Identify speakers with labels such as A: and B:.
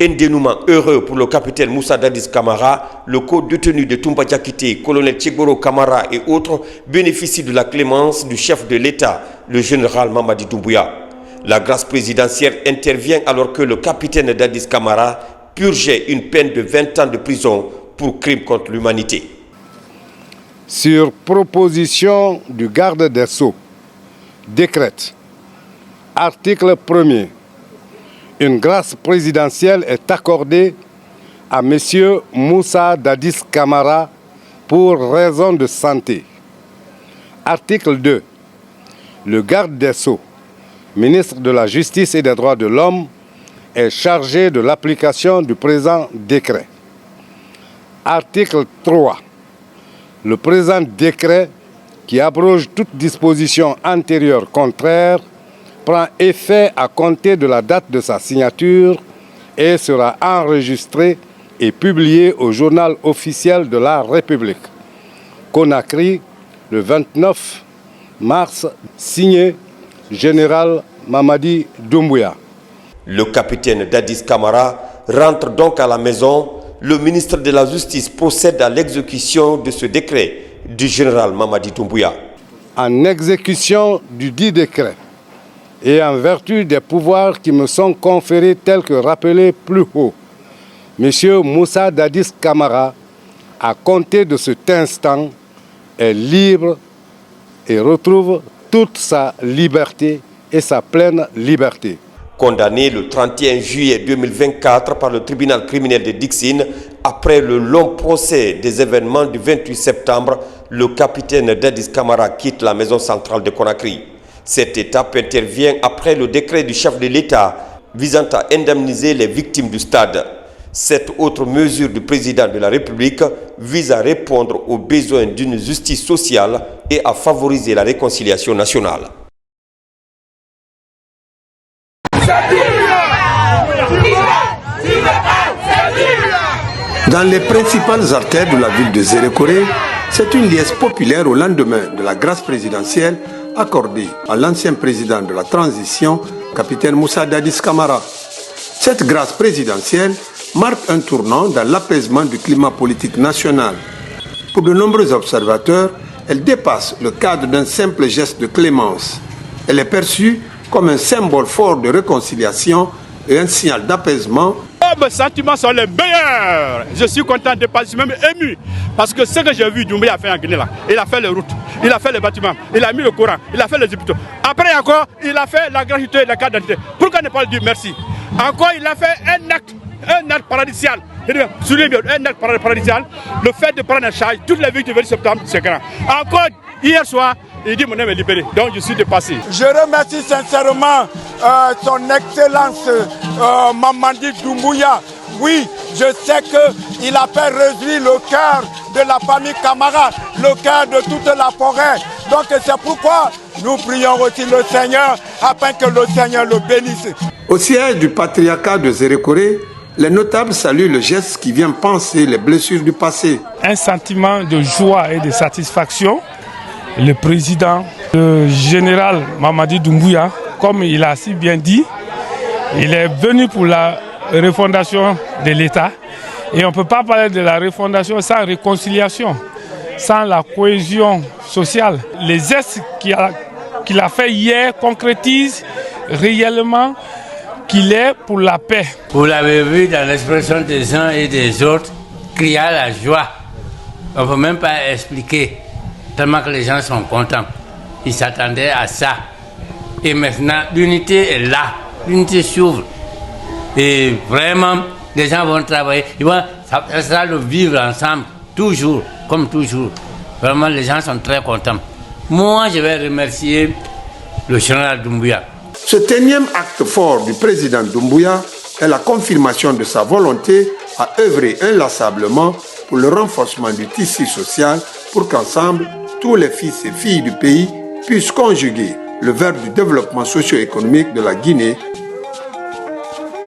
A: Un dénouement heureux pour le capitaine Moussa Dadis Camara, le co-détenu de Toumba Diakité, colonel Tchegboro Camara et autres bénéficient de la clémence du chef de l'État, le général Mamadi Doumbouya. La grâce présidentielle intervient alors que le capitaine Dadis Camara purgeait une peine de 20 ans de prison pour crime contre l'humanité.
B: Sur proposition du garde des Sceaux, décrète, article 1er, une grâce présidentielle est accordée à M. Moussa Dadis Camara pour raison de santé. Article 2. Le garde des Sceaux, ministre de la Justice et des Droits de l'Homme, est chargé de l'application du présent décret. Article 3. Le présent décret, qui abroge toute disposition antérieure contraire, prend effet à compter de la date de sa signature et sera enregistré et publié au journal officiel de la République. Conakry, le 29 mars, signé Général Mamadi Doumbouya.
A: Le capitaine Dadis Camara rentre donc à la maison. Le ministre de la Justice procède à l'exécution de ce décret du général Mamadi Doumbouya.
B: En exécution du dit décret et en vertu des pouvoirs qui me sont conférés tels que rappelés plus haut, M. Moussa Dadis Camara, à compter de cet instant, est libre et retrouve toute sa liberté et sa pleine liberté.
A: Condamné le 31 juillet 2024 par le tribunal criminel de Dixine, après le long procès des événements du 28 septembre, le capitaine Dadis Camara quitte la maison centrale de Conakry. Cette étape intervient après le décret du chef de l'État visant à indemniser les victimes du stade. Cette autre mesure du président de la République vise à répondre aux besoins d'une justice sociale et à favoriser la réconciliation nationale.
C: Dans les principales artères de la ville de Zérékoré, c'est une liesse populaire au lendemain de la grâce présidentielle accordée à l'ancien président de la transition, capitaine Moussa Dadis Camara. Cette grâce présidentielle marque un tournant dans l'apaisement du climat politique national. Pour de nombreux observateurs, elle dépasse le cadre d'un simple geste de clémence. Elle est perçue comme un symbole fort de réconciliation et un signal d'apaisement.
D: Mes sentiments sont les meilleurs. Je suis content de passer, même ému. Parce que ce que j'ai vu, Doumbouya a fait en Guinée là. Il a fait les routes, il a fait les bâtiments, il a mis le Coran, il a fait les hôpitaux. Après encore, il a fait la gratuité et la carte d'identité. Pourquoi ne pas lui dire merci? Encore, il a fait un acte paradisial. Un acte paradisial. Le fait de prendre en charge toutes les victimes du 20 septembre, c'est grand. Encore, hier soir, il dit mon âme est libéré, donc je suis dépassé.
E: Je remercie sincèrement son Excellence Mamadi Doumbouya. Oui, je sais qu'il a fait réjouir le cœur de la famille Camara, le cœur de toute la forêt. Donc c'est pourquoi nous prions aussi le Seigneur afin que le Seigneur le bénisse.
C: Au siège du patriarcat de Zérékoré, les notables saluent le geste qui vient panser les blessures du passé.
F: Un sentiment de joie et de satisfaction. Le président, le général Mamadi Doumbouya, comme il a si bien dit, il est venu pour la refondation de l'État. Et on ne peut pas parler de la refondation sans réconciliation, sans la cohésion sociale. Les gestes qu'il a fait hier concrétisent réellement qu'il est pour la paix.
G: Vous l'avez vu dans l'expression des uns et des autres, crier à la joie. On ne peut même pas expliquer. Tellement que les gens sont contents. Ils s'attendaient à ça. Et maintenant, l'unité est là. L'unité s'ouvre. Et vraiment, les gens vont travailler. Ça sera le vivre ensemble, toujours, comme toujours. Vraiment, les gens sont très contents. Moi, je vais remercier le général Doumbouya.
C: Ce énième acte fort du président Doumbouya est la confirmation de sa volonté à œuvrer inlassablement pour le renforcement du tissu social pour qu'ensemble, tous les fils et filles du pays puissent conjuguer le verbe du développement socio-économique de la Guinée